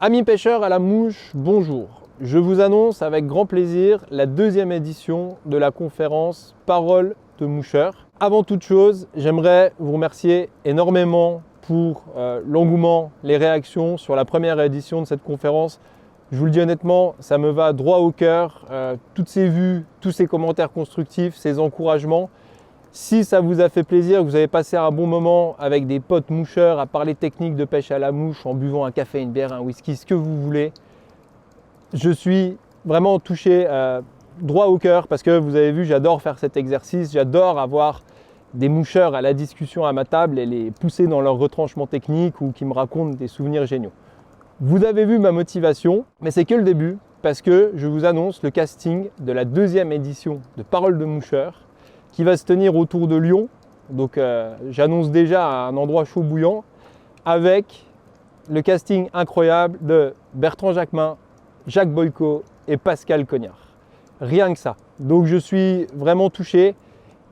Amis pêcheurs à la mouche, bonjour. Je vous annonce avec grand plaisir la deuxième édition de la conférence Parole de moucheur. Avant toute chose, j'aimerais vous remercier énormément pour l'engouement, les réactions sur la première édition de cette conférence. Je vous le dis honnêtement, ça me va droit au cœur. Toutes ces vues, tous ces commentaires constructifs, ces encouragements. Si ça vous a fait plaisir, que vous avez passé un bon moment avec des potes moucheurs à parler technique de pêche à la mouche en buvant un café, une bière, un whisky, ce que vous voulez, je suis vraiment touché droit au cœur parce que vous avez vu, j'adore faire cet exercice, j'adore avoir des moucheurs à la discussion à ma table et les pousser dans leur retranchement technique ou qui me racontent des souvenirs géniaux. Vous avez vu ma motivation, mais c'est que le début parce que je vous annonce le casting de la deuxième édition de Parole de moucheur qui va se tenir autour de Lyon. Donc j'annonce déjà un endroit chaud bouillant avec le casting incroyable de Bertrand Jacquemin, Jacques Boyko et Pascal Cognard. Rien que ça. Donc je suis vraiment touché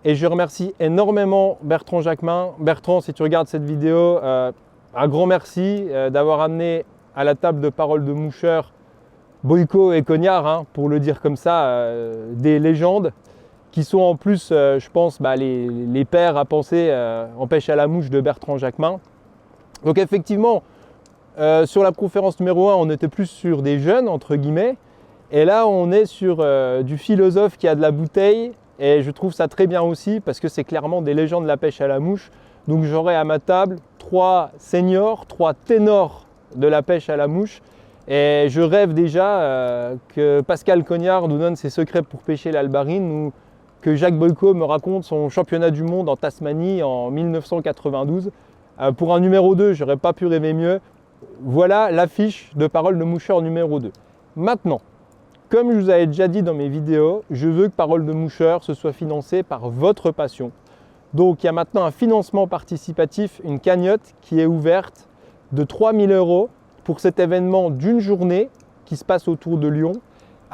et je remercie énormément Bertrand Jacquemin. Bertrand, si tu regardes cette vidéo, un grand merci d'avoir amené à la table de Parole de moucheur Boyko et Cognard, pour le dire comme ça, des légendes qui sont en plus, je pense, les pairs à penser en pêche à la mouche de Bertrand Jacquemin. Donc effectivement, sur la conférence numéro 1, on était plus sur des jeunes, entre guillemets, et là on est sur du philosophe qui a de la bouteille, et je trouve ça très bien aussi, parce que c'est clairement des légendes de la pêche à la mouche. Donc j'aurai à ma table 3 seniors, 3 ténors de la pêche à la mouche, et je rêve déjà que Pascal Cognard nous donne ses secrets pour pêcher l'albarine, ou que Jacques Boyko me raconte son championnat du monde en Tasmanie en 1992. Pour un numéro 2, j'aurais pas pu rêver mieux. Voilà l'affiche de Parole de moucheur numéro 2. Maintenant, comme je vous avais déjà dit dans mes vidéos, je veux que Parole de moucheur se soit financé par votre passion. Donc il y a maintenant un financement participatif, une cagnotte qui est ouverte de 3 000 € pour cet événement d'une journée qui se passe autour de Lyon,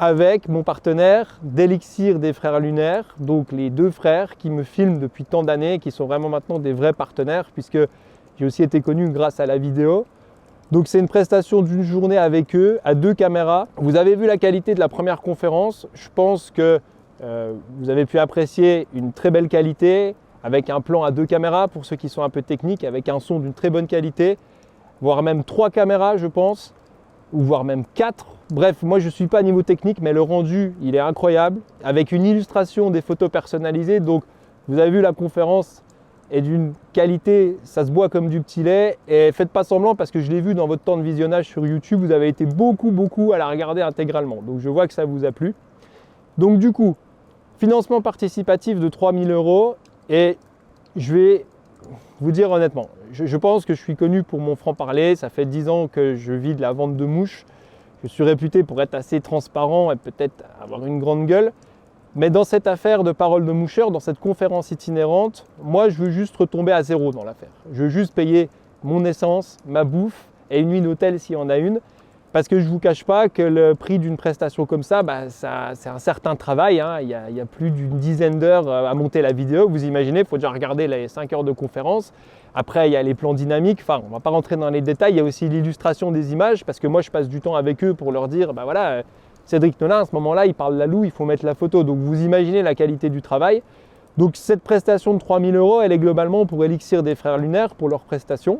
avec mon partenaire d'Elixir des Frères Lunaires, donc les 2 frères qui me filment depuis tant d'années, qui sont vraiment maintenant des vrais partenaires, puisque j'ai aussi été connu grâce à la vidéo. Donc c'est une prestation d'une journée avec eux, à 2 caméras. Vous avez vu la qualité de la première conférence, je pense que vous avez pu apprécier une très belle qualité, avec un plan à 2 caméras pour ceux qui sont un peu techniques, avec un son d'une très bonne qualité, voire même 3 caméras je pense, ou voire même 4. Bref, moi je ne suis pas niveau technique, mais le rendu, il est incroyable, avec une illustration des photos personnalisées. Donc, vous avez vu, la conférence est d'une qualité, ça se boit comme du petit lait. Et faites pas semblant, parce que je l'ai vu dans votre temps de visionnage sur YouTube, vous avez été beaucoup à la regarder intégralement. Donc, je vois que ça vous a plu. Donc, du coup, financement participatif de 3 000 €. Et je vais vous dire honnêtement, je pense que je suis connu pour mon franc-parler. Ça fait 10 ans que je vis de la vente de mouches. Je suis réputé pour être assez transparent et peut-être avoir une grande gueule. Mais dans cette affaire de Parole de moucheur, dans cette conférence itinérante, moi je veux juste retomber à zéro dans l'affaire. Je veux juste payer mon essence, ma bouffe et une nuit d'hôtel s'il y en a une. Parce que je ne vous cache pas que le prix d'une prestation comme ça, c'est un certain travail. Il y a plus d'une dizaine d'heures à monter la vidéo. Vous imaginez, il faut déjà regarder les 5 heures de conférence. Après, il y a les plans dynamiques. Enfin, on ne va pas rentrer dans les détails. Il y a aussi l'illustration des images, parce que moi, je passe du temps avec eux pour leur dire, voilà, Cédric Nolin, à ce moment-là, il parle la loue, il faut mettre la photo. Donc, vous imaginez la qualité du travail. Donc, cette prestation de 3 000 €, elle est globalement pour Elixir des Frères Lunaires, pour leur prestation.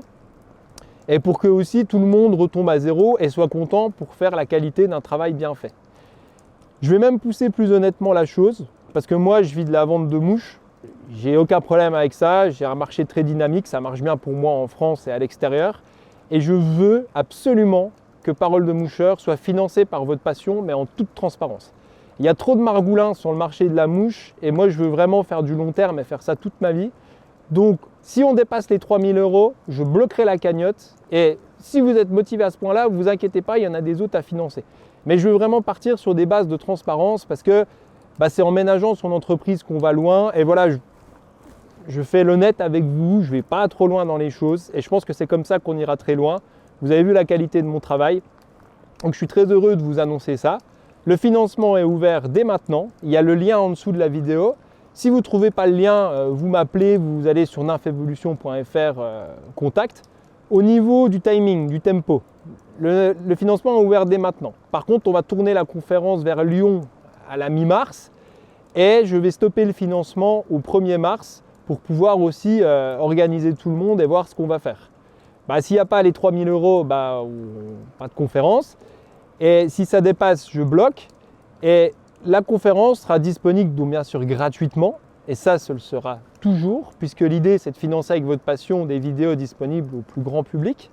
Et pour que aussi tout le monde retombe à zéro et soit content pour faire la qualité d'un travail bien fait. Je vais même pousser plus honnêtement la chose, parce que moi je vis de la vente de mouches, j'ai aucun problème avec ça, j'ai un marché très dynamique, ça marche bien pour moi en France et à l'extérieur, et je veux absolument que Parole de moucheur soit financée par votre passion, mais en toute transparence. Il y a trop de margoulins sur le marché de la mouche, et moi je veux vraiment faire du long terme et faire ça toute ma vie. Donc, si on dépasse les 3 000 €, je bloquerai la cagnotte. Et si vous êtes motivé à ce point-là, vous inquiétez pas, il y en a des autres à financer. Mais je veux vraiment partir sur des bases de transparence, parce que c'est en ménageant son entreprise qu'on va loin. Et voilà, je fais l'honnête avec vous, je ne vais pas trop loin dans les choses. Et je pense que c'est comme ça qu'on ira très loin. Vous avez vu la qualité de mon travail. Donc, je suis très heureux de vous annoncer ça. Le financement est ouvert dès maintenant. Il y a le lien en dessous de la vidéo. Si vous ne trouvez pas le lien, vous m'appelez, vous allez sur nymphevolution.fr contact. Au niveau du timing, du tempo, le financement est ouvert dès maintenant. Par contre, on va tourner la conférence vers Lyon à la mi-mars et je vais stopper le financement au 1er mars pour pouvoir aussi organiser tout le monde et voir ce qu'on va faire. S'il n'y a pas les 3 000 €, pas de conférence. Et si ça dépasse, je bloque. Et la conférence sera disponible donc bien sûr gratuitement. Et ça, ce le sera toujours, puisque l'idée, c'est de financer avec votre passion des vidéos disponibles au plus grand public.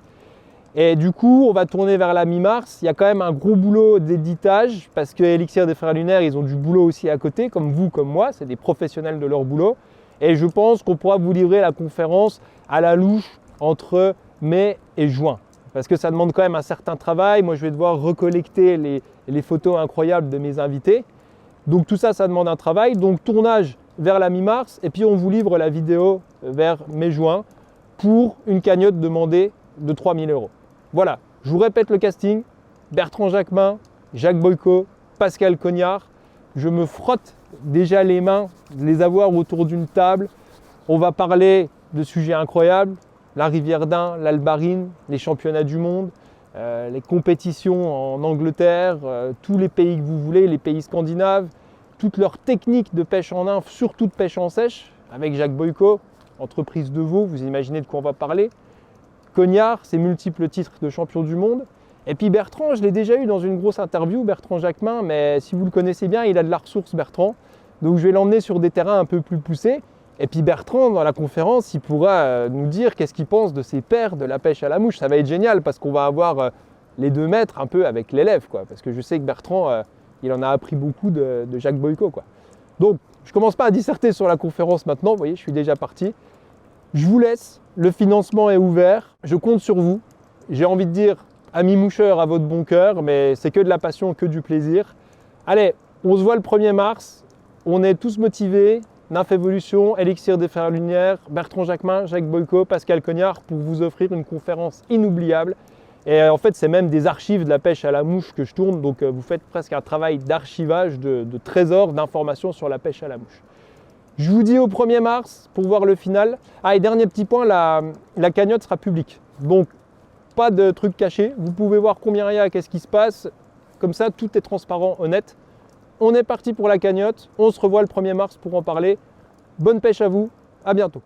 Et du coup, on va tourner vers la mi-mars. Il y a quand même un gros boulot d'éditage, parce que Elixir des Frères Lunaires, ils ont du boulot aussi à côté, comme vous, comme moi. C'est des professionnels de leur boulot. Et je pense qu'on pourra vous livrer la conférence à la louche entre mai et juin. Parce que ça demande quand même un certain travail. Moi, je vais devoir recollecter les photos incroyables de mes invités. Donc tout ça, ça demande un travail. Donc tournage vers la mi-mars et puis on vous livre la vidéo vers mai-juin pour une cagnotte demandée de 3 000 €. Voilà, je vous répète le casting. Bertrand Jacquemin, Jacques Boyko, Pascal Cognard. Je me frotte déjà les mains de les avoir autour d'une table. On va parler de sujets incroyables. La rivière d'Ain, l'Albarine, les championnats du monde, les compétitions en Angleterre, tous les pays que vous voulez, les pays scandinaves, toutes leurs techniques de pêche en nymphe, surtout de pêche en sèche, avec Jacques Boyko, entreprise de veau, vous imaginez de quoi on va parler. Cognard, ses multiples titres de champion du monde. Et puis Bertrand, je l'ai déjà eu dans une grosse interview, Bertrand Jacquemin, mais si vous le connaissez bien, il a de la ressource, Bertrand. Donc je vais l'emmener sur des terrains un peu plus poussés. Et puis Bertrand, dans la conférence, il pourra nous dire qu'est-ce qu'il pense de ses pairs de la pêche à la mouche. Ça va être génial parce qu'on va avoir les 2 mètres un peu avec l'élève, quoi. Parce que je sais que Bertrand, il en a appris beaucoup de Jacques Boyko, quoi. Donc, je ne commence pas à disserter sur la conférence maintenant. Vous voyez, je suis déjà parti. Je vous laisse. Le financement est ouvert. Je compte sur vous. J'ai envie de dire, amis moucheurs, à votre bon cœur, mais c'est que de la passion, que du plaisir. Allez, on se voit le 1er mars. On est tous motivés. Nymphe Evolution, Elixir des Frères Lunaires, Bertrand Jacquemin, Jacques Boyko, Pascal Cognard pour vous offrir une conférence inoubliable. Et en fait, c'est même des archives de la pêche à la mouche que je tourne. Donc, vous faites presque un travail d'archivage, de trésors, d'informations sur la pêche à la mouche. Je vous dis au 1er mars pour voir le final. Ah, et dernier petit point, la cagnotte sera publique. Donc, pas de trucs cachés. Vous pouvez voir combien il y a, qu'est-ce qui se passe. Comme ça, tout est transparent, honnête. On est parti pour la cagnotte. On se revoit le 1er mars pour en parler. Bonne pêche à vous. À bientôt.